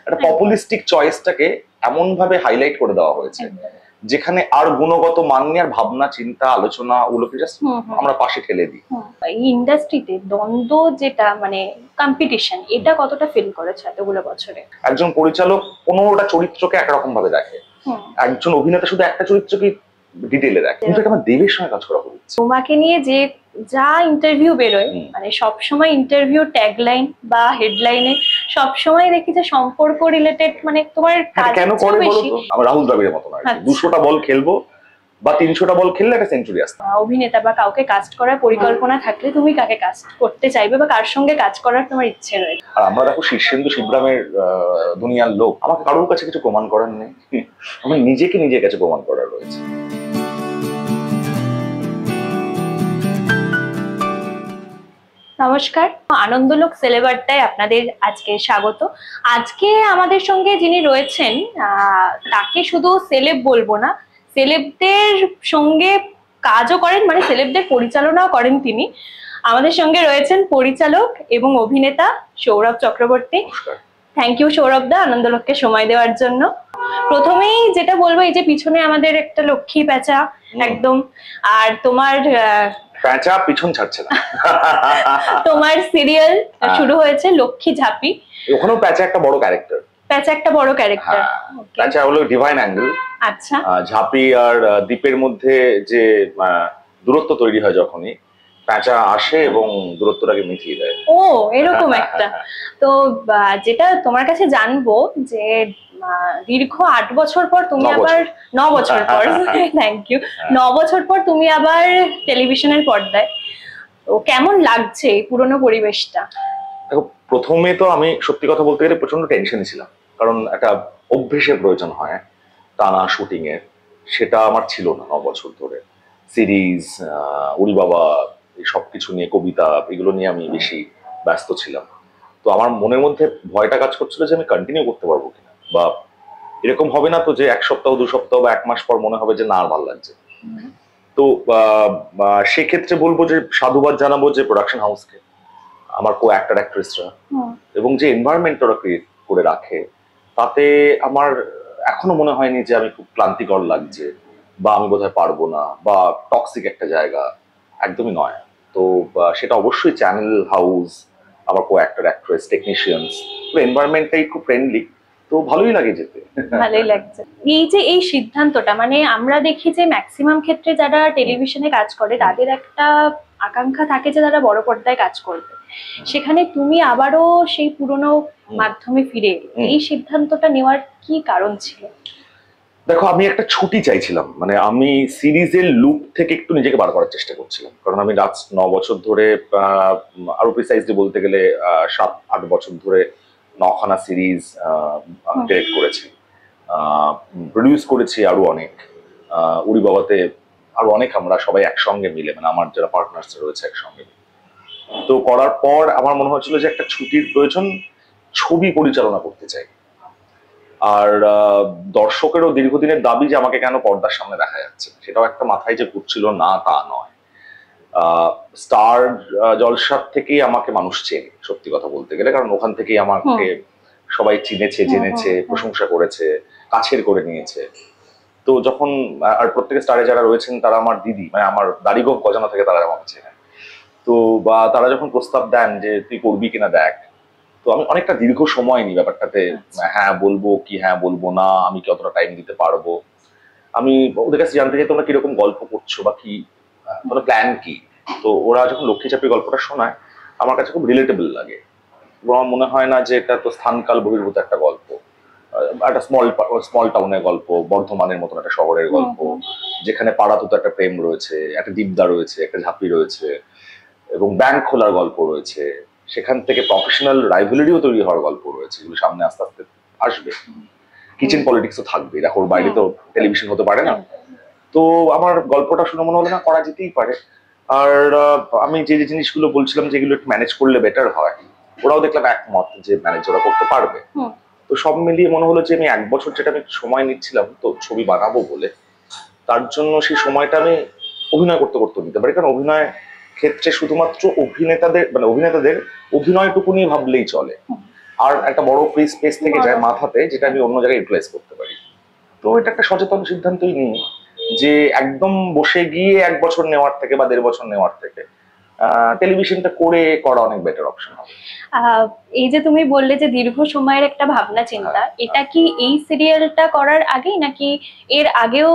একটা পপুলিস্টিক চয়েসটাকে এমন ভাবে হাইলাইট করে দেওয়া হয়েছে যেখানে আর গুণগত মান নিয়ে আর ভাবনা চিন্তা আলোচনা ওগুলোকে জাস্ট আমরা পাশে ঠেলে দিই। এই ইন্ডাস্ট্রিতে দ্বন্দ্ব যেটা মানে কম্পিটিশন, এটা কতটা ফিল করেছে এতগুলো বছরে? একজন পরিচালক 15টা চরিত্রকে একরকম ভাবে দেখে, একজন অভিনেতা শুধু একটা চরিত্রকে ডিটেইলে দেখে। কিন্তু এটা আমার দেবের সঙ্গে কাজ করা হচ্ছে। তোমাকে নিয়ে যে যা ইন্টারভিউ বেরোয়, মানে সবসময় ইন্টারভিউ ট্যাগলাইন বা হেডলাইনে সবসময় দেখি যে সম্পর্ক রিলেটেড, মানে তোমার কাজ কেন করে বলো বেশি। তো? আমরা রাহুল দ্রাবিড়ের মতো নয়, 200টা বল খেলবো বা 300টা বল খেললে একটা সেঞ্চুরি আসবে। অভিনেতা বা কাউকে কাস্ট করার পরিকল্পনা থাকলে তুমি কাকে কাস্ট করতে চাইবে বা কার সঙ্গে কাজ করার তোমার ইচ্ছে রয়েছে? আর আমরা দেখো শীর্ষেন্দু শিবরামের দুনিয়ার লোক, আমাকে কারোর কাছে কিছু প্রমাণ করার নেই, আমার নিজেকে নিজের কাছে প্রমাণ করার রয়েছে। নমস্কার, আনন্দলোক সেলেবার্টায় আপনাদের আজকে স্বাগত। আজকে আমাদের সঙ্গে যিনি রয়েছেন তাকে শুধু সেলেব বলবো না, সেলেবদের সঙ্গে কাজও করেন, মানে সেলেবদের পরিচালনাও করেন তিনি। আমাদের সঙ্গে রয়েছেন পরিচালক এবং অভিনেতা সৌরভ চক্রবর্তী। থ্যাংক ইউ সৌরভ দা আনন্দলোককে সময় দেওয়ার জন্য। প্রথমেই যেটা বলবো, এই যে পিছনে আমাদের একটা লক্ষ্মী প্যাঁচা একদম, আর তোমার প্যাঁচা পিছন ছাড়ছে না। তোমার সিরিয়াল শুরু হয়েছে লক্ষ্মী ঝাঁপি, ওখানেও প্যাঁচা একটা বড় ক্যারেক্টার। প্যাঁচা একটা বড় ক্যারেক্টার। প্যাঁচা হলো ডিভাইন অ্যাঙ্গেল। আচ্ছা, ঝাঁপি আর দ্বীপের মধ্যে যে দূরত্ব তৈরি হয় যখনই, প্যাঁচা আসে এবং দূরত্বটাকে মিটিয়ে দেয়। ও এরকম একটা। তো যেটা তোমার কাছে জানবো যে দীর্ঘ 8 বছর পর তুমি আবার 9 বছর পর থ্যাংক ইউ 9 বছর পর তুমি আবার টেলিভিশনের পর্দায়, তো কেমন লাগছে এই পুরনো পরিবেশটা? দেখো, প্রথমে তো আমি সত্যি কথা বলতে গেলে প্রচন্ড টেনশনে ছিলাম, কারণ একটা অভ্যেসের প্রয়োজন হয় টানা শুটিং এর, সেটা আমার ছিল না 9 বছর ধরে। সিরিজ, উড়ি বাবা, এই সবকিছু নিয়ে, কবিতা, এগুলো নিয়ে আমি বেশি ব্যস্ত ছিলাম। তো আমার মনের মধ্যে ভয়টা কাজ করছিল যে আমি কন্টিনিউ করতে পারবো কিনা, বা এরকম হবে না তো যে 1 সপ্তাহ 2 সপ্তাহ বা 1 মাস পর মনে হবে যে না আর ভালো লাগছে। তো সেক্ষেত্রে বলবো যে সাধুবাদ জানাবো যে প্রোডাকশন হাউসকে, আমার কো অ্যাক্টর অ্যাক্ট্রেসরা, এবং যে এনভায়রনমেন্ট ওরা ক্রিয়েট করে রাখে, তাতে আমার এখনো মনে হয়নি যে আমি খুব ক্লান্তিকর লাগছে বা আমি বোধহয় পারবো না বা টক্সিক একটা জায়গা, একদমই নয়। তো সেটা অবশ্যই চ্যানেল হাউস, আমার কো অ্যাক্টর অ্যাক্ট্রেস, টেকনিশিয়ানস, পুরো এনভায়রনমেন্টটাই খুব ফ্রেন্ডলি, তো ভালোই লাগে যেতে। ভালোই লাগছে। এই যে এই সিদ্ধান্তটা, মানে আমরা দেখি যে ম্যাক্সিমাম ক্ষেত্রে যারা টেলিভিশনে কাজ করে তাদের একটা আকাঙ্ক্ষা থাকে যে তারা বড় পর্দায় কাজ করবে, সেখানে তুমি আবারও সেই পুরনো মাধ্যমে ফিরে এলে, এই সিদ্ধান্তটা নেওয়ার কি কারণ ছিল? দেখো, আমি একটা ছুটি চাইছিলাম, মানে আমি সিরিজের লুপ থেকে একটু নিজেকে বার করার চেষ্টা করছিলাম, কারণ আমি লাস্ট 9 বছর ধরে, আরো প্রিসাইজলি বলতে গেলে 7-8 বছর ধরে 9খানা সিরিজ ডিরেক্ট করেছি, প্রডিউস করেছি আরো অনেক, উড়ি বাবাতে আরো অনেক, আমরা সবাই একসঙ্গে মিলে, মানে আমার যারা পার্টনার্স রয়েছে একসঙ্গে। তো করার পর আমার মনে হচ্ছিল যে একটা ছুটির প্রয়োজন, ছবি পরিচালনা করতে চাই। আর দর্শকেরও দীর্ঘদিনের দাবি যে আমাকে কেন পর্দার সামনে দেখা যাচ্ছে, সেটাও একটা মাথায় যে ঘুরছিল, না তা নয়। স্টার জলসার থেকেই আমাকে মানুষ চেনে, সত্যি কথা বলতে গেলে, কারণ ওখান থেকেই আমাকে সবাই চিনেছে, জেনেছে, প্রশংসা করেছে, কাছের করে নিয়েছে। তো যখন, আর প্রত্যেকের স্টারে যারা রয়েছেন তারা আমার দিদি, মানে আমার দাড়িগোপ গজানো থেকে তারা আমাকে চেনে। তো বা তারা যখন প্রস্তাব দেন যে তুই করবি কিনা দেখ, তো আমি অনেকটা দীর্ঘ সময় নিই ব্যাপারটাতে, হ্যাঁ বলবো কি হ্যাঁ বলবো না, আমি কতটা টাইম দিতে পারবো। আমি ওদের কাছে জানতে চাই তোমরা কিরকম গল্প করছো বা কি, তোমরা প্ল্যান কি। তো ওরা যখন লক্ষ্মী চাপের গল্পটা শোনায়, আমার কাছে খুব রিলেটেবল লাগে, আমার মনে হয় না যে এটা তো স্থানকাল বহির্ভূত একটা গল্প, একটা স্মল টাউনের গল্প, বর্ধমানের মতন একটা শহরের গল্প, যেখানে পাড়াতুতো একটা প্রেম রয়েছে, একটা দীপদা রয়েছে, একটা ঝাঁপি রয়েছে, এবং ব্যাংক খোলার গল্প রয়েছে, সেখান থেকে প্রফেশনাল রাইভালরিও তৈরি হওয়ার গল্প রয়েছে, যেগুলো সামনে আস্তে আস্তে আসবে। কিচেন পলিটিক্সও থাকবে, দেখো ওর বাইরে তো টেলিভিশন হতে পারে না। তো আমার গল্পটা শুনে মনে হলো না, করা যেতেই পারে। আর আমি যে যে জিনিসগুলো বলছিলাম যেগুলো একটু ম্যানেজ করলে বেটার হয়, ওরাও দেখলাম একমত যে ম্যানেজ ওরা করতে পারবে। তো সব মিলিয়ে মনে হলো যে আমি 1 বছর যেটা আমি সময় নিচ্ছিলাম তো ছবি বানাবো বলে, তার জন্য সেই সময়টা আমি অভিনয় করতে করতে নিতে পারি, কারণ অভিনয় ক্ষেত্রে শুধুমাত্র অভিনেতাদের, মানে অভিনেতাদের অভিনয়টুকু নিয়ে ভাবলেই চলে। আর একটা বড় ফ্রি স্পেস থেকে যায় মাথাতে, যেটা আমি অন্য জায়গায় ইউটিলাইজ করতে পারি। তো এটা একটা সচেতন সিদ্ধান্তই নিই যে একদম বসে গিয়ে 1 বছর নেওয়ার থেকে বা 1.5 বছর নেওয়ার থেকে টেলিভিশনটা করা অনেক বেটার অপশন হবে। এই যে তুমি বললে যে দীর্ঘ সময়ের একটা ভাবনা চিন্তা, এটা কি এই সিরিয়ালটা করার আগেই নাকি এর আগেও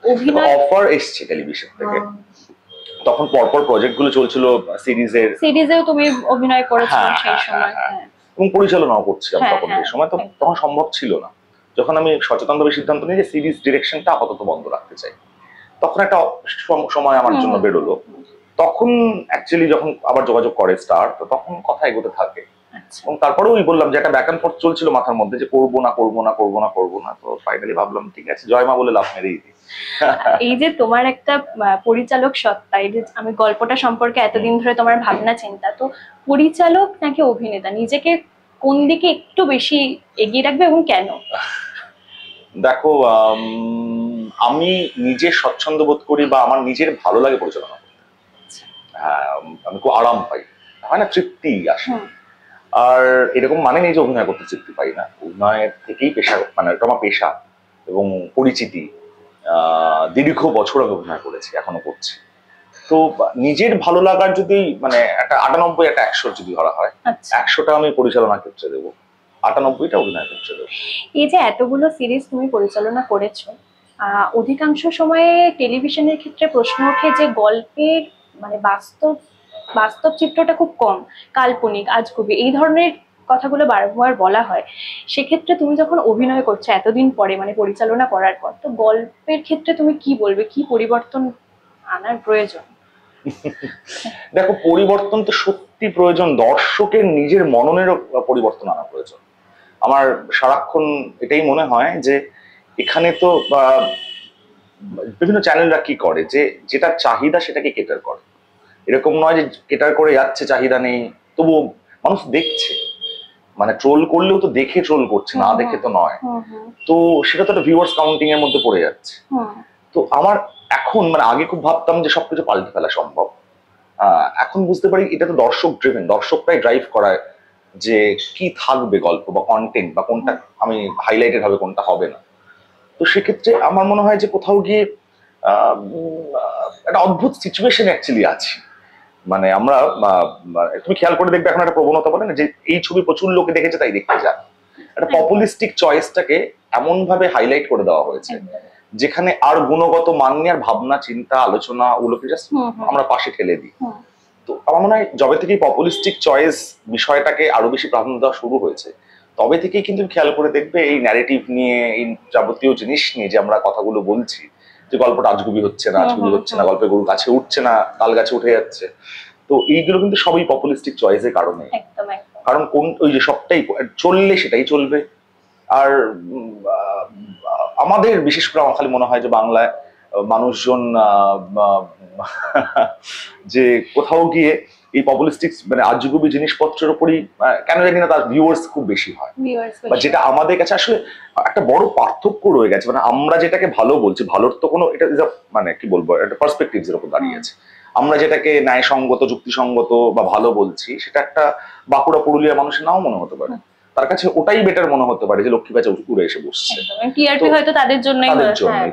অভিনয়? অফার এসছে টেলিভিশন থেকে, তখন পরপর প্রজেক্ট গুলো চলছিল সিরিজেও তুমি অভিনয় করেছো সেই সময়? এবং পরিচালনাও করছিলাম তখন। সেই সময় তো তখন সম্ভব ছিল না। যখন আমি সচেতনভাবে সিদ্ধান্ত নিই যে সিরিজ ডিরেকশনটা আপাতত বন্ধ রাখতে চাই, তখন একটা সময় আমার জন্য বেরোলো। তখন অ্যাকচুয়ালি যখন আবার যোগাযোগ করে স্টার, তো তখন কথা এগোতে থাকে। এবং তারপরেও ওই বললাম যে একটা ব্যাক অ্যান্ড ফোর্থ চলছিল মাথার মধ্যে যে করবো না, তো ফাইনালি ভাবলাম ঠিক আছে, জয় মা বলে লাভ মেরেই দিই। এই যে তোমার একটা পরিচালক সত্তা, এই যে আমি গল্পটা সম্পর্কে এতদিন ধরে তোমার ভাবনা চিন্তা, তো পরিচালক নাকি অভিনেতা, নিজেকে কোন দিকে একটু বেশি এগিয়ে রাখবে এবং কেন? দেখো, আমি নিজে স্বচ্ছন্দ বোধ করি বা আমার নিজের ভালো লাগে পরিচালনা করতে। আমি খুব আরাম পাই, হয় না, তৃপ্তি আসে। আর এরকম মানে নেই যে অভিনয় করতে তৃপ্তি পাই না, অভিনয়ের থেকেই পেশা, মানে এটা আমার পেশা এবং পরিচিতি। দীর্ঘ বছর আমি অভিনয় করেছি, এখনো করছি। তো নিজের ভালো লাগার যদি মানে একটা 98 একটা 100 যদি ধরা হয়, 100টা আমি পরিচালনার ক্ষেত্রে দেবো, 98টা অভিনয় ক্ষেত্রে দেবো। এই যে এতগুলো সিরিজ তুমি পরিচালনা করেছো, অধিকাংশ সময়ে টেলিভিশনের ক্ষেত্রে প্রশ্ন ওঠে যে গল্পের মানে বাস্তব চিত্রটা খুব কম, কাল্পনিক, আজগুবি, এই ধরনের কথাগুলো বারবার বলা হয়। সেক্ষেত্রে তুমি যখন অভিনয় করছো এতদিন পরে, মানে পরিচালনা করার পর, তো গল্পের ক্ষেত্রে তুমি কি বলবে, কি পরিবর্তন আনার প্রয়োজন? দেখো, পরিবর্তন তো সত্যি প্রয়োজন, দর্শকের নিজের মননেরও পরিবর্তন আনা প্রয়োজন। আমার সারাক্ষণ এটাই মনে হয় যে এখানে তো বিভিন্ন চ্যানেলরা কি করে যে যেটা চাহিদা সেটাকে কেটার করে। এরকম নয় যে কেটার করে যাচ্ছে, চাহিদা নেই, তবুও মানুষ দেখছে। মানে ট্রোল করলেও তো দেখে ট্রোল করছে, না দেখে তো নয়। তো সেটা তো একটা ভিউয়ার্স কাউন্টিং এর মধ্যে পড়ে যাচ্ছে। তো আমার এখন, মানে আগে খুব ভাবতাম যে সবকিছু পাল্টে ফেলা সম্ভব, এখন বুঝতে পারি এটা তো দর্শক ড্রিভেন, দর্শকটাই ড্রাইভ করায় যে কি থাকবে গল্প বা কন্টেন্ট, বা কোনটা আমি হাইলাইটেড হবে, কোনটা হবে না। তো সেক্ষেত্রে আমার মনে হয় যে কোথাও গিয়ে একটা অদ্ভুত সিচুয়েশন অ্যাকচুয়ালি আছি। মানে আমরা, তুমি খেয়াল করে দেখবে এখন একটা প্রবণতা বলে না যে এই ছবি প্রচুর লোকে দেখেছে তাই দেখতে যান। একটা পপুলিস্টিক চয়েসটাকে এমন ভাবে হাইলাইট করে দেওয়া হয়েছে যেখানে আর গুণগত মান নিয়ে আর ভাবনা, চিন্তা, আলোচনা ওগুলোকে জাস্ট আমরা পাশে ঠেলে দিই। তো আমার মনে হয় যবে থেকে পপুলিস্টিক চয়েস বিষয়টাকে আরো বেশি প্রাধান্য দেওয়া শুরু হয়েছে, তবে থেকেই কিন্তু খেয়াল করে দেখবে এই ন্যারেটিভ নিয়ে, এই যাবতীয় জিনিস নিয়ে যে আমরা কথাগুলো বলছি, যে গল্পটা আজগুবি হচ্ছে না, গল্পের গরু গাছে উঠছে না, তাল গাছে উঠে যাচ্ছে, তো এইগুলো কিন্তু সবই পপুলিস্টিক চয়েসের কারণে। কারণ কোন ওই যে সবটাই চললে সেটাই চলবে। আর আমাদের বিশেষ করে আমার খালি মনে হয় যে বাংলায় মানুষজন যে কোথাও গিয়ে এই পপুলিস্টিক মানে আজগুবি জিনিসপত্রের উপরই কেন জানি না তার ভিউয়ার্স খুব বেশি হয়, বা যেটা আমাদের কাছে আসলে একটা বড় পার্থক্য রয়ে গেছে। মানে আমরা যেটাকে ভালো বলছি, ভালোর তো কোনো এটা মানে কি বলবো, একটা পার্সপেক্টিভস এর উপর দাঁড়িয়েছে। আমরা যেটাকে ন্যায়সঙ্গত, যুক্তিসঙ্গত বা ভালো বলছি, সেটা একটা বাঁকুড়া পুরুলিয়ার মানুষের নাও মনে হতে পারে, তার কাছে ওটাই বেটার মনে হতে পারে যে লক্ষ্মী প্যাঁচা উড়ে এসে বসছে, টিআরপি হয়তো তাদের জন্যই।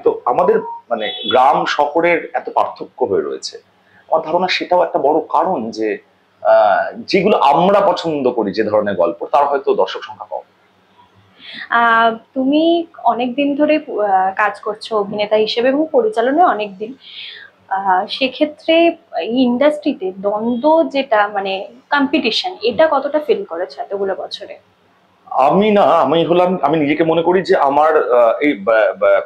তো আমাদের মানে গ্রাম শহরের এত পার্থক্য হয়ে রয়েছে, আমার ধারণা সেটাও একটা বড় কারণ যে যেগুলো আমরা পছন্দ করি, যে ধরনের গল্প, তার হয়তো দর্শক সংখ্যা কম। তুমি অনেকদিন ধরে কাজ করছো অভিনেতা হিসেবে এবং পরিচালনায় অনেকদিন, সেক্ষেত্রে ইন্ডাস্ট্রিতে দ্বন্দ্ব যেটা মানে কম্পিটিশন, এটা কতটা ফিল করেছো এতগুলো বছরে? আমি নিজেকে মনে করি যে আমার এই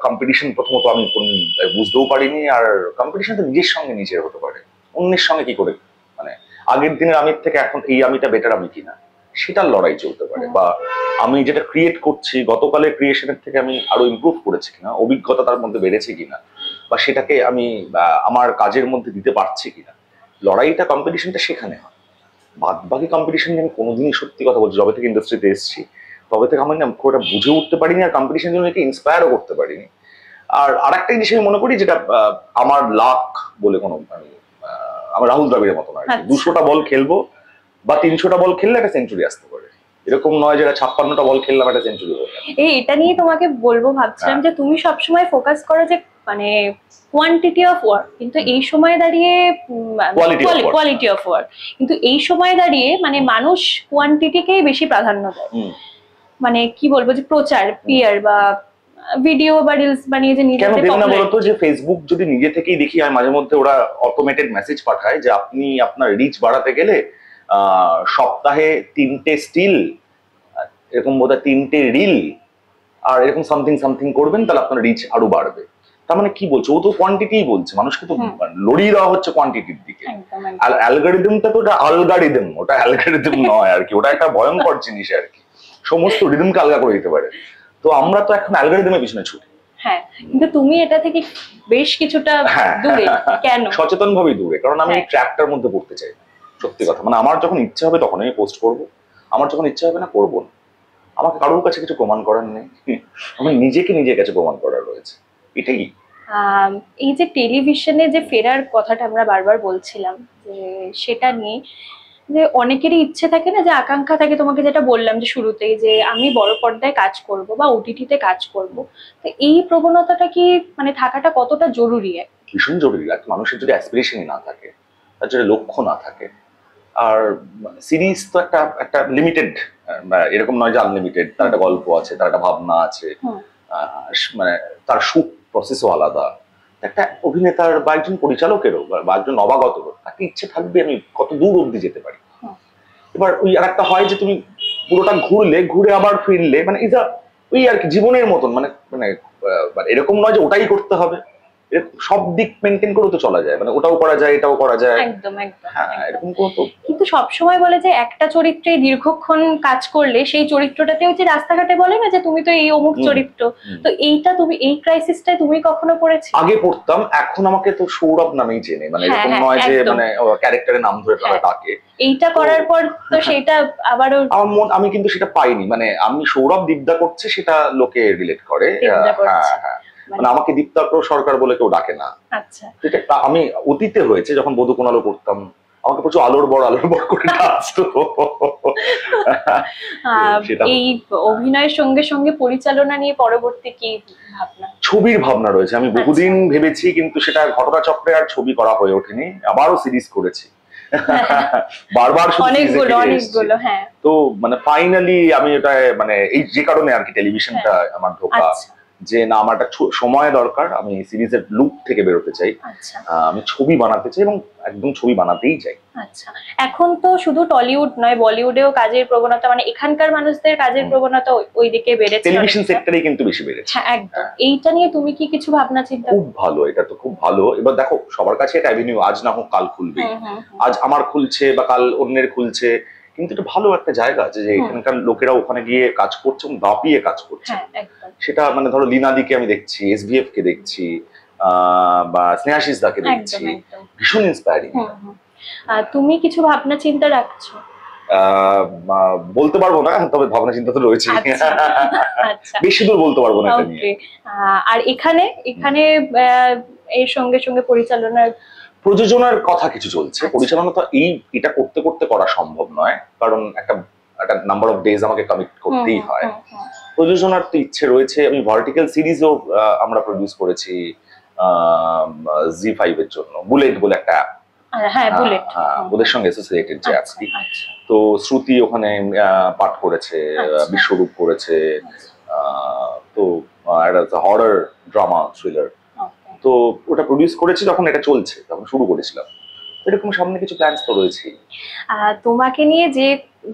কম্পিটিশন প্রথমত আমি কোনদিন বুঝতেও পারিনি। আর কম্পিটিশন তো নিজের সঙ্গে নিজের হতে পারে, অন্যের সঙ্গে কি করে, মানে আগের দিনের আমির থেকে এখন এই আমিটা বেটার আমি কিনা, সেটার লড়াই চলতে পারে। বা আমি যেটা ক্রিয়েট করছি গতকালের ক্রিয়েশনের থেকে আমি আরো ইমপ্রুভ করেছি কিনা, অভিজ্ঞতা তার মধ্যে বেড়েছে কিনা, বা সেটাকে আমি আমার কাজের মধ্যে দিতে পারছি কিনা, লড়াইটা, কম্পিটিশনটা সেখানে হয়। বাদ বাকি কম্পিটিশন নিয়ে আমি কোনোদিনই, সত্যি কথা বলছি, যবে থেকে ইন্ডাস্ট্রিতে এসেছি তবে থেকে আমি না খুব একটা বুঝে উঠতে পারিনি, আর কম্পিটিশন জন্য ইন্সপায়ারও করতে পারিনি। আর আরেকটা জিনিস আমি মনে করি যেটা আমার লাক বলে কোনো, আমার রাহুল দ্রাবিড়ের মতো নয়, 200টা বল খেলবো বা 300টা বল খেললে একটা সেঞ্চুরি আসতে পারে, এরকম নয় যে 56টা বল খেললাম একটা সেঞ্চুরি হয়ে গেল। এটা নিয়ে তোমাকে বলবো ভাবছিলাম যে তুমি সবসময় ফোকাস করো যে মানে কোয়ান্টিটি অফ ওয়ার্ক, কিন্তু এই সময় দাঁড়িয়ে Quality of work. Quality of work, কিন্তু এই সময় দাঁড়িয়ে মানে মানুষ কোয়ান্টিটিকেই বেশি প্রাধান্য দেয়। মানে কি বলবো যে প্রচার, পিয়ার বা ভিডিও বা রিলস বানিয়ে যে কেন নিজেদের দেবে না popularity- বলতো? যে ফেসবুক যদি নিজে থেকেই দেখি আর মাঝে মধ্যে ওরা অটোমেটেড মেসেজ পাঠায় যে আপনি আপনার রিচ বাড়াতে গেলে সপ্তাহে 3টে স্টিল, এরকম বোধহয় 3টে রিল আর এরকম সামথিং সামথিং করবেন, তাহলে আপনার রিচ আরো বাড়বে। তার মানে কি বলছে? ও তো কোয়ান্টিটিই বলছে, মানুষকে তো লড়িয়ে দেওয়া হচ্ছে কোয়ান্টিটির দিকে। একদম, একদম। আর অ্যালগরিদমটা তো ওটা আলগারিদম, ওটা অ্যালগরিদম নয় আর কি, ওটা একটা ভয়ঙ্কর জিনিস আর কি, সমস্ত রিদমকে আলগা করে দিতে পারে। তো আমরা তো এখন অ্যালগরিদমের পিছনে ছুটি। হ্যাঁ, কিন্তু তুমি এটা থেকে বেশ কিছুটা হ্যাঁ। দূরে কেন? সচেতন ভাবেই দূরে, কারণ আমি এই হ্যাঁ। ট্র্যাপটার মধ্যে পড়তে চাই না। সত্যি কথা, মানে আমার যখন ইচ্ছা হবে তখন আমি পোস্ট করব, আমার যখন ইচ্ছা হবে না করবো না। আমাকে কারোর কাছে কিছু প্রমাণ করার নেই, আমার নিজেকে নিজের কাছে প্রমাণ করার রয়েছে, এটাই। এই যে টেলিভিশনে যে ফেরার কথাটা আমরা বারবার বলছিলাম, যে সেটা নিয়ে যে অনেকেরই ইচ্ছে থাকে না, যে আকাঙ্ক্ষা থাকে, তোমাকে যেটা বললাম যে শুরুতেই, যে আমি বড় পর্দায় কাজ করব বা ওটিটিতে কাজ করব, তো এই প্রবণতাটা কি মানে থাকাটা কতটা জরুরি? ভীষণ জরুরি। আর মানুষের যদি অ্যাসপিরেশনই না থাকে, তার যদি লক্ষ্য না থাকে, আর সিরিজ তো একটা একটা লিমিটেড, এরকম নয় যে আনলিমিটেড, তার একটা গল্প আছে, তার একটা ভাবনা আছে, মানে তার শুট প্রসেসও আলাদা। একটা অভিনেতার বা একজন পরিচালকেরও বা একজন নবাগতরও তাকে ইচ্ছে থাকবে আমি কত দূর অব্দি যেতে পারি। এবার ওই আর একটা হয় যে তুমি পুরোটা ঘুরে আবার ফিরলে, মানে এটা ওই আর কি জীবনের মতন, মানে মানে এরকম নয় যে ওটাই করতে হবে, সব দিক মেনটেন করে তো চলা যায়, মানে ওটাও করা যায় এটাও করা যায়। একদম, একদম। হ্যাঁ, এরকম কোনো তো। কিন্তু সবসময় বলে যে একটা চরিত্রে দীর্ঘক্ষণ কাজ করলে সেই চরিত্রটাতেও যে রাস্তাঘাটে বলে না যে তুমি তো এই অমুক চরিত্র, তো এইটা তুমি এই ক্রাইসিসটাই তুমি কখনো পড়েছো? আগে পড়তাম, এখন আমাকে তো সৌরভ নামেই চেনে, মানে হ্যাঁ, এরকম হ্যাঁ, নয় যে একদম। মানে ক্যারেক্টারের নাম ধরে তারা ডাকে। এইটা করার পর তো সেটা আবারও আমি কিন্তু সেটা পাইনি, মানে আমি সৌরভ দীপদা করছে সেটা লোকে রিলেট করে। দীপদা করছে। হ্যাঁ, মানে আমাকে দীপ্তাপ্র সরকার বলে কেউ ডাকে না। আচ্ছা। সেটা আমি অতীতে হয়েছে, যখন বধূ কোনালো করতাম আমাকে প্রচুর আলোর বর করে ডাকতো। এই অভিনয়ের সঙ্গে সঙ্গে পরিচালনা নিয়ে পরবর্তী কি ভাবনা? ছবির ভাবনা রয়েছে। আমি বহুদিন ভেবেছি, কিন্তু সেটা ঘটনাচক্রে আর ছবি করা হয়ে ওঠেনি। আবারও সিরিজ করেছি, বারবার অনেকগুলো। হ্যাঁ, তো মানে ফাইনালি আমি এটা মানে এই যে কারণে আর কি টেলিভিশনটা আমার ঢোকা, যে না আমার একটা সময় দরকার, আমি সিরিজের লুপ থেকে বেরোতে চাই, আমি ছবি বানাতে চাই এবং একদম ছবি বানাতেই চাই। আচ্ছা, এখন তো শুধু টলিউড নয়, বলিউডেও কাজের প্রবণতা, মানে এখানকার মানুষদের কাজের প্রবণতা ওই দিকে বেড়েছে, টেলিভিশন সেক্টরেই কিন্তু বেশি বেড়েছে। হ্যাঁ, একদম। এইটা নিয়ে তুমি কি কিছু ভাবনা চিন্তা? খুব ভালো, এটা তো খুব ভালো। এবার দেখো, সবার কাছে এটা অ্যাভিনিউ, আজ না হোক কাল খুলবে, আজ আমার খুলছে বা কাল অন্যের খুলছে, কিন্তু এটা ভালো একটা জায়গা যে এখানকার লোকেরা ওখানে গিয়ে কাজ করছে এবং দাপিয়ে কাজ করছে। সেটা মানে ধরো লীনাদিকে আমি দেখছি, এসবিএফ কে দেখছি, বা স্নেহাশিস দাকে দেখছি, ভীষণ ইন্সপায়ারিং। তুমি কিছু ভাবনা চিন্তা রাখছো? বলতে পারবো না, তবে ভাবনা চিন্তা তো রয়েছে, বেশি দূর বলতে পারবো না এটা নিয়ে। আর এখানে এর সঙ্গে সঙ্গে পরিচালনার প্রযোজনার কথা কিছু চলছে। পরিচালনা তো এটা করতে করতে করা সম্ভব নয়, কারণ একটা নাম্বার অফ ডেজ আমাকে কমিট করতেই হয়। প্রযোজনার তো ইচ্ছে রয়েছে। আমি ভার্টিক্যাল সিরিজও আমরা প্রডিউস করেছি জি5 এর জন্য, বুলেট বলে একটা অ্যাপ। হ্যাঁ, বুলেট, ওদের সঙ্গে অ্যাসোসিয়েটেড যে অ্যাপটি। তো শ্রুতি ওখানে পাঠ করেছে, বিশ্বরূপ করেছে, তো একটা হরর ড্রামা থ্রিলার। তো ওটা প্রডিউস করেছি, যখন এটা চলছে তখন শুরু করেছিলাম। এরকম সামনে কিছু প্ল্যানস তো রয়েছে। তোমাকে নিয়ে যে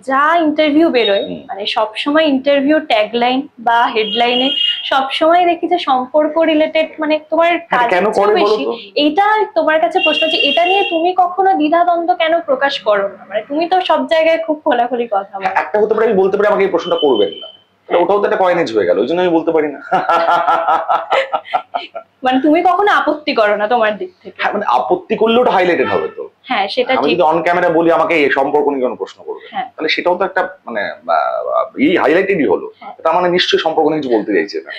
যা ইন্টারভিউ বেরোয়, মানে সবসময় ইন্টারভিউ ট্যাগলাইন বা হেডলাইনে সবসময় দেখি যে সম্পর্ক রিলেটেড, মানে তোমার কেন করে বলো তো? এইটা তোমার কাছে প্রশ্ন, যে এটা নিয়ে তুমি কখনো দ্বিধাদ্বন্দ্ব কেন প্রকাশ করো না? মানে তুমি তো সব জায়গায় খুব খোলাখুলি কথা বলো। একটা হতে পারে আমি বলতে পারি আমাকে এই প্রশ্নটা করবেন না, ওটাও তো একটা কয়েনেজ হয়ে গেল, ওই জন্য আমি বলতে পারি না। মানে তুমি কখনো আপত্তি করো না তোমার দিক থেকে? হ্যাঁ, মানে আপত্তি করলে ওটা হাইলাইটেড হবে তো। হ্যাঁ, সেটা ঠিক। আমি যদি অন ক্যামেরা বলি আমাকে এই সম্পর্ক নিয়ে কোনো প্রশ্ন করবে, তাহলে সেটাও তো একটা মানে এই হাইলাইটেডই হলো, তার মানে নিশ্চয়ই সম্পর্ক নিয়ে কিছু বলতে চাইছে না।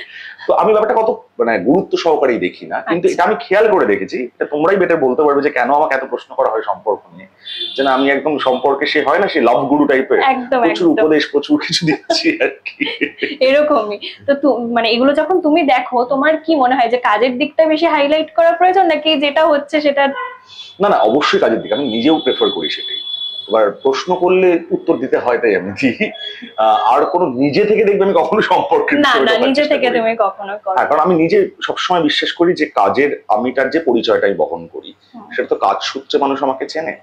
তো আমি ব্যাপারটা কত মানে গুরুত্ব সহকারেই দেখি না, কিন্তু আচ্ছা। এটা আমি খেয়াল করে দেখেছি, এটা তোমরাই বেটার বলতে পারবে যে কেন আমাকে এত প্রশ্ন করা হয় সম্পর্ক নিয়ে, যে না আমি একদম সম্পর্কে সে হয় না, সে লাভ গুরু টাইপের, একদম প্রচুর একদম উপদেশ প্রচুর কিছু দিচ্ছি আর কি। এরকমই। তো মানে এগুলো যখন তুমি দেখো তোমার কি মনে হয় যে কাজের দিকটা বেশি হাইলাইট করা প্রয়োজন নাকি যেটা হচ্ছে সেটা? না না, অবশ্যই কাজের দিকে আমি নিজেও প্রেফার করি সেটাই। এবার প্রশ্ন করলে উত্তর দিতে হয় তাই আমি দিই। আর কোনো নিজে থেকে দেখবে আমি কখনো সম্পর্কের না বিষয়ে না, ঢোকার নিজে চেষ্টা থেকে করি না। তুমি কখনো করো হ্যাঁ, কারণ আমি নিজে সবসময় বিশ্বাস করি যে কাজের আমিটার যে পরিচয়টা আমি বহন করি, সেটা তো কাজ সূত্রে মানুষ আমাকে চেনে।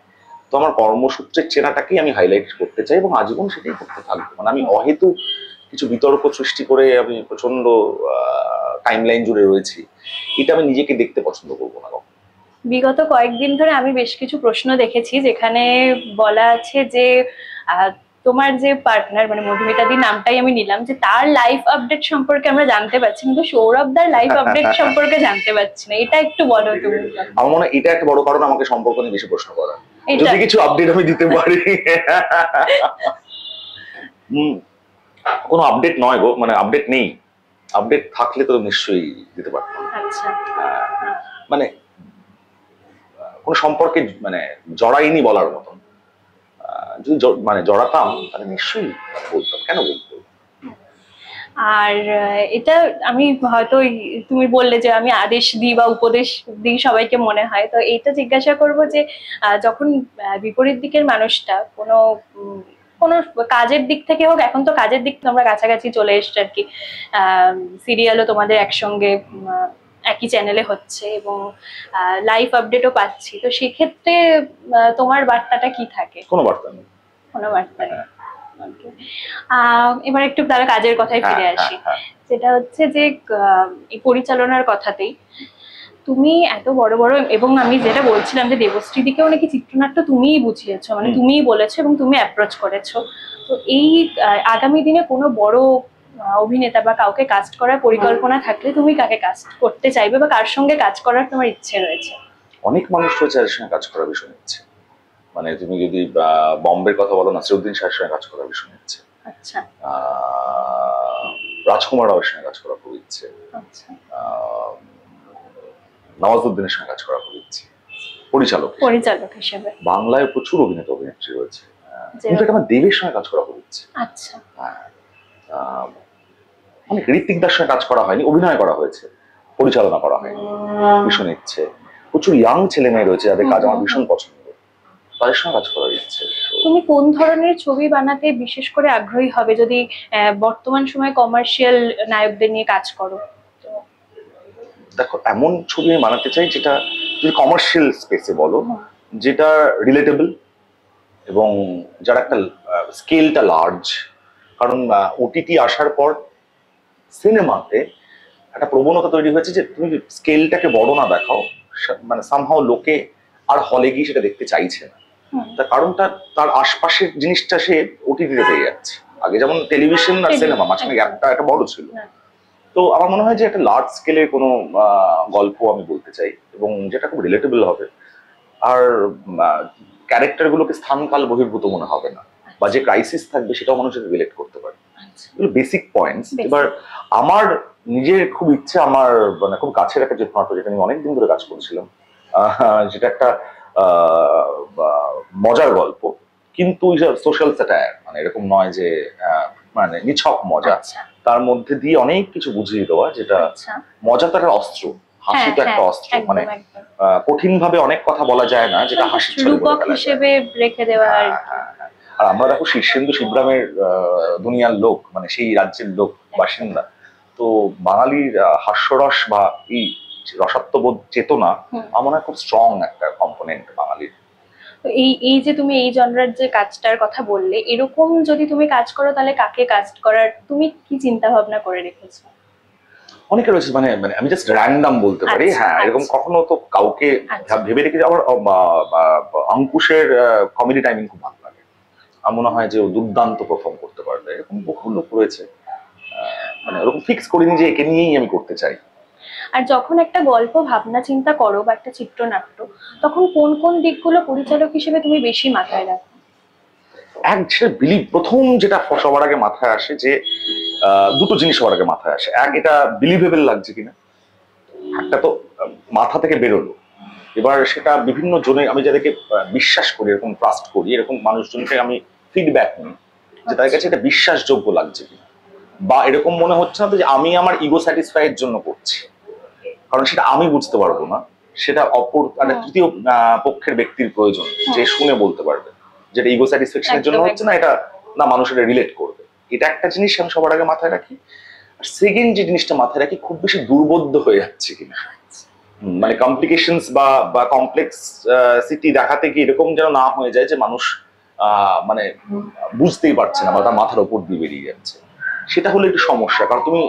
তো আমার কর্মসূত্রের চেনাটাকেই আমি হাইলাইট করতে চাই এবং আজীবন সেটাই করতে থাকবো। মানে আমি অহেতুক কিছু বিতর্ক সৃষ্টি করে আমি প্রচন্ড টাইমলাইন জুড়ে রয়েছি, এটা আমি নিজেকে দেখতে পছন্দ করবো না কখনো। বিগত কয়েকদিন ধরে আমি বেশ কিছু প্রশ্ন দেখেছি যেখানে বলা আছে যে আহ, তোমার যে পার্টনার মানে মধুমিতাদির নামটাই আমি নিলাম, যে তার লাইফ আপডেট সম্পর্কে আমরা জানতে পারছি কিন্তু সৌরভদার লাইফ আপডেট সম্পর্কে জানতে পারছি না, এটা একটু বলো তুমি। আমার মনে হয় এটা একটা বড় কারণ আমাকে সম্পর্ক নিয়ে বেশি প্রশ্ন করা। এটা যদি কিছু আপডেট আমি দিতে পারি। কোনো আপডেট নয় গো, মানে আপডেট নেই। আপডেট থাকলে তো নিশ্চয়ই দিতে পারতাম। আচ্ছা মানে কোনো সম্পর্কে মানে জড়াইনি বলার মতন। যদি মানে জড়াতাম তাহলে নিশ্চয়ই বলতাম, কেন বলতো। আর এটা আমি হয়তো তুমি বললে যে আমি আদেশ দিই বা উপদেশ দিই সবাইকে মনে হয়, তো এইটা জিজ্ঞাসা করব যে যখন বিপরীত দিকের মানুষটা কোনো কোনো কাজের দিক থেকে হোক, এখন তো কাজের দিক থেকে আমরা কাছাকাছি চলে এসছি আর কি, সিরিয়ালও তোমাদের একসঙ্গে একই চ্যানেলে হচ্ছে এবং লাইভ আপডেটও পাচ্ছি, তো সেক্ষেত্রে তোমার বার্তাটা কি থাকে? কোনো বার্তা নেই। কোনো বার্তা নেই। Okay. এবার একটু তারা কাজের কথায় ফিরে আসি, যেটা হচ্ছে যে এই পরিচালনার কথাতেই তুমি এত বড় বড়, এবং আমি যেটা বলছিলাম যে দেবশ্রীদিকেও নাকি চিত্রনাট্য তুমিই বুঝিয়েছো, মানে তুমিই বলেছো এবং তুমি অ্যাপ্রোচ করেছো। তো এই আগামী দিনে কোনো বড় অভিনেতা বা কাউকে কাস্ট করার পরিকল্পনা থাকলে তুমি কাকে কাস্ট করতে চাইবে বা কার সঙ্গে কাজ করার তোমার ইচ্ছে রয়েছে? অনেক মানুষ রয়েছে যাদের সঙ্গে কাজ করার বিষয় নিচ্ছে। মানে তুমি যদি বম্বের কথা বলো, নাসিরুদ্দিন শাহের সঙ্গে কাজ করার বিষয় নিচ্ছে। আচ্ছা রাজকুমার রাওয়ের সঙ্গে কাজ করার খুব ইচ্ছে। আচ্ছা। নওয়াজউদ্দিনের সঙ্গে কাজ করার খুব ইচ্ছে পরিচালক হিসেবে। বাংলায় প্রচুর অভিনেতা অভিনেত্রী রয়েছে, কিন্তু আমার দেবের সঙ্গে কাজ করা খুব ইচ্ছে। আচ্ছা। অনেক ঋত্বিকদার সঙ্গে কাজ করা হয়নি, অভিনয় করা হয়েছে, পরিচালনা করা হয়নি, ভীষণ ইচ্ছে। প্রচুর ইয়াং ছেলে মেয়ে রয়েছে যাদের কাজ আমার ভীষণ পছন্দ, তাদের সঙ্গে কাজ করার ইচ্ছে। তুমি কোন ধরনের ছবি বানাতে বিশেষ করে আগ্রহী হবে যদি বর্তমান সময়ে কমার্শিয়াল নায়কদের নিয়ে কাজ করো? দেখো, এমন ছবি আমি বানাতে চাই যেটা যদি কমার্শিয়াল স্পেসে বলো, যেটা রিলেটেবল এবং যার একটা স্কেলটা লার্জ। কারণ ওটিটি আসার পর সিনেমাতে একটা প্রবণতা তৈরি হয়েছে যে তুমি স্কেলটাকে বড় না দেখাও, মানে সামহাও লোকে আর হলে গিয়ে সেটা দেখতে চাইছে না। তার কারণটা তার আশপাশের জিনিসটা সে ওটিটিতে পেয়ে যাচ্ছে। আগে যেমন টেলিভিশন আর সিনেমা মাঝখানে গ্যাপটা একটা বড় ছিল। তো আমার মনে হয় যে একটা লার্জ স্কেলের কোনো গল্প আমি বলতে চাই এবং যেটা খুব রিলেটেবল হবে, আর ক্যারেক্টার গুলোকে স্থানকাল বহির্ভূত মনে হবে না, বা যে ক্রাইসিস থাকবে সেটাও মানুষ রিলেট করতে পারে। এগুলো বেসিক পয়েন্টস। এবার আমার নিজের খুব ইচ্ছে, আমার মানে খুব কাছের একটা চিত্রনাট্য যেটা আমি অনেকদিন ধরে কাজ করছিলাম, যেটা একটা মজার গল্প, কিন্তু সোশ্যাল স্যাটায়ার, মানে এরকম নয় যে মানে নিছক মজা, তার মধ্যে দিয়ে অনেক কিছু বুঝিয়ে দেওয়া, যেটা মজা তো একটা অস্ত্র, হাসি তো একটা অস্ত্র, মানে কঠিন ভাবে অনেক কথা বলা যায় না যেটা হাসির ছলে হিসেবে রেখে দেওয়া। আর আমরা দেখো শীর্ষেন্দু শিবরামের দুনিয়ার লোক, মানে সেই রাজ্যের লোক, বাসিন্দা। তো বাঙালির হাস্যরস বা এই রসাত্মবোধ চেতনা আমার মনে হয় খুব স্ট্রং একটা কম্পোনেন্ট বাঙালির। এই যে তুমি এই জনরার যে কাজটার কথা বললে, এরকম যদি তুমি কাজ করো তাহলে কাকে কাস্ট করার তুমি কি চিন্তা ভাবনা করে রেখেছো? অনেকে রয়েছে, মানে মানে আমি জাস্ট র্যান্ডম বলতে পারি। হ্যাঁ, এরকম কখনো তো কাউকে ভেবে রেখেছি। আমার অঙ্কুশের কমেডি টাইমিং খুব ভালো লাগে, আমার মনে হয় যে ও দুর্দান্ত পারফর্ম করতে পারবে। এরকম বহু লোক রয়েছে, মানে ওরকম ফিক্স করিনি যে একে নিয়েই আমি করতে চাই। আর যখন একটা গল্প ভাবনা চিন্তা করো বা একটা চিত্রনাট্য, তখন কোন কোন দিকগুলো পরিচালক হিসেবে তুমি বেশি মাথায় রাখো? প্রথম যেটা সবার আগে মাথায় আসে যে দুটো জিনিস সবার আগে মাথায় আসে। এক, এটা বিলিভেবল লাগছে কিনা, একটা তো মাথা থেকে বেরোলো। এবার সেটা বিভিন্ন জনের, আমি যাদেরকে বিশ্বাস করি, এরকম ট্রাস্ট করি, এরকম মানুষজনকে আমি ফিডব্যাক নিই যে তাদের কাছে এটা বিশ্বাসযোগ্য লাগছে কিনা, বা এরকম মনে হচ্ছে না তো যে আমি আমার ইগো স্যাটিসফাই এর জন্য করছি। কারণ সেটা আমি বুঝতে পারবো না, সেটা অপর একটা তৃতীয় পক্ষের ব্যক্তির প্রয়োজন, যে শুনে বলতে পারবে যেটা ইগো স্যাটিসফ্যাকশনের জন্য হচ্ছে না, এটা না মানুষ এটা রিলেট করবে। এটা একটা জিনিস আমি সবার আগে মাথায় রাখি। আর সেকেন্ড যে জিনিসটা মাথায় রাখি, খুব বেশি দুর্বোধ্য হয়ে যাচ্ছে কিনা, মানে কমপ্লিকেশনস বা কমপ্লেক্স সিটি দেখাতে গিয়ে এরকম যেন না হয়ে যায় যে মানুষ মানে বুঝতেই পারছে না বা তার মাথার উপর দিয়ে বেরিয়ে যাচ্ছে। সেটা হলো একটু সমস্যা, কারণ তুমি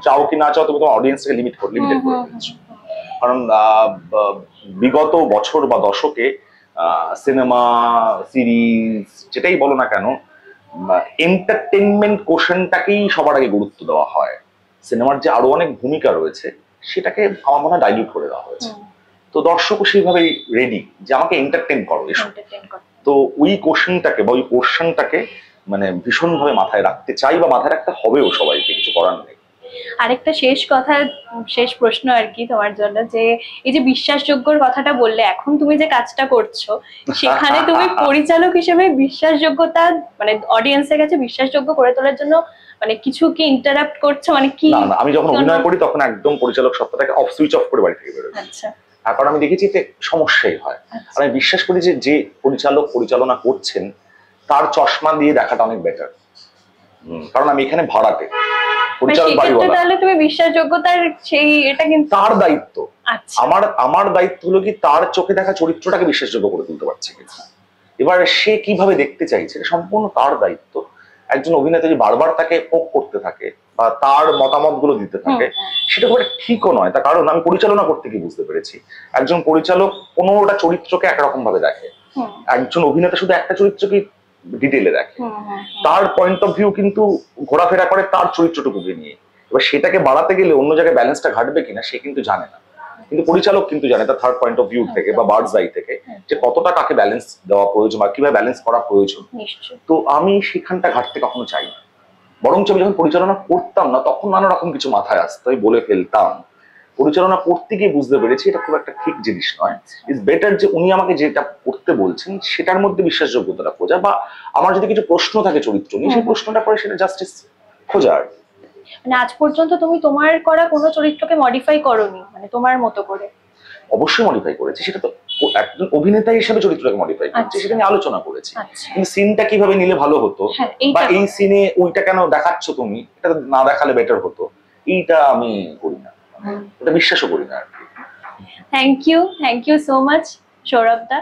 চাও কি না চাও তুমি তোমার অডিয়েন্সকে লিমিটেড করে ফেলছো। কারণ বিগত বছর বা দশকে সিনেমা, সিরিজ যেটাই বলো না কেন, এন্টারটেনমেন্ট কোশ্চেনটাকেই সবার আগে গুরুত্ব দেওয়া হয়। সিনেমার যে আরো অনেক ভূমিকা রয়েছে সেটাকে আমার মনে হয় ডাইলিউট করে দেওয়া হয়েছে। তো দর্শকও সেইভাবেই রেডি যে আমাকে এন্টারটেন করো এসব। তো ওই কোশ্চেনটাকে বা ওই কোশ্চেনটাকে মানে ভীষণভাবে মাথায় রাখতে চাই, বা মাথায় রাখতে হবেও সবাইকে, কিছু করার নেই। আরেকটা শেষ প্রশ্ন আর কি তোমার জন্য, যে এই যে বিশ্বাসযোগ্যর কথাটা বললে, এখন তুমি যে কাজটা করছো সেখানে তুমি পরিচালক হিসেবে বিশ্বাসযোগ্যতা মানে অডিয়েন্সের কাছে বিশ্বাসযোগ্য করে তোলার জন্য মানে কিছু কি ইন্টারাপ্ট করছো, মানে কি? না, আমি যখন অভিনয় করি তখন একদম পরিচালক সত্তাটাকে অফ সুইচ অফ করে বাড়ি থেকে বেরোই। আচ্ছা। কারণ আমি দেখেছি যে সমস্যাই হয়। আর আমি বিশ্বাস করি যে যে পরিচালক পরিচালনা করছেন তার চশমা দিয়ে দেখাটা অনেক বেটার। কারণ আমি এখানে ভাড়াটে, পরিচালক বাড়িওয়ালা। তাহলে তুমি বিশ্বাসযোগ্যতার সেই এটা কিন্তু তার দায়িত্ব। আচ্ছা। আমার দায়িত্ব হলো কি তার চোখে দেখা চরিত্রটাকে বিশ্বাসযোগ্য করে তুলতে পারছে কিনা। এবার সে কিভাবে দেখতে চাইছে এটা সম্পূর্ণ তার দায়িত্ব। একজন অভিনেতা যদি বারবার তাকে পোক করতে থাকে বা তার মতামত গুলো দিতে থাকে, সেটা খুব একটা ঠিকও নয়। তার কারণ আমি পরিচালনা করতে গিয়ে বুঝতে পেরেছি, একজন পরিচালক 15টা চরিত্রকে একরকম ভাবে দেখে, একজন অভিনেতা শুধু একটা চরিত্রকে ডিটেলে দেখে। তার পয়েন্ট অফ ভিউ কিন্তু ঘোরাফেরা করে তার চরিত্রটুকুকে নিয়ে। এবার সেটাকে বাড়াতে গেলে অন্য জায়গায় ব্যালেন্সটা ঘাটবে কিনা সে কিন্তু জানে না, কিন্তু পরিচালক কিন্তু জানে তার থার্ড পয়েন্ট অফ ভিউ থেকে বা বার্ডস আই থেকে যে কতটা কাকে ব্যালেন্স দেওয়া প্রয়োজন বা কিভাবে ব্যালেন্স করা প্রয়োজন। তো আমি সেখানটা ঘাটতে কখনো চাই না, বরঞ্চ আমি যখন পরিচালনা করতাম না তখন নানা রকম কিছু মাথায় আসতো, আমি বলে ফেলতাম। পরিচালনা করতে গিয়ে বুঝতে পেরেছি এটা খুব একটা ঠিক জিনিস নয়। ইটস বেটার যে উনি আমাকে যেটা করতে বলছেন সেটার মধ্যে বিশ্বাসযোগ্যতাটা খোঁজা, বা আমার যদি কিছু প্রশ্ন থাকে চরিত্র নিয়ে সেই প্রশ্নটা করে সেটা জাস্টিস খোঁজার। মানে আজ পর্যন্ত তুমি তোমার করা কোনো চরিত্রকে মডিফাই করোনি, মানে তোমার মতো করে? অবশ্যই মডিফাই করেছি, সেটা তো একজন অভিনেতা হিসেবে চরিত্রটাকে মডিফাই করেছি, সেটা নিয়ে আলোচনা করেছি। কিন্তু সিনটা কিভাবে নিলে ভালো হতো, বা এই সিনে ওইটা কেন দেখাচ্ছ তুমি, এটা না দেখালে বেটার হতো, এইটা আমি করি না, এটা বিশ্বাসও করি না আর কি। Thank you so much Sourav the.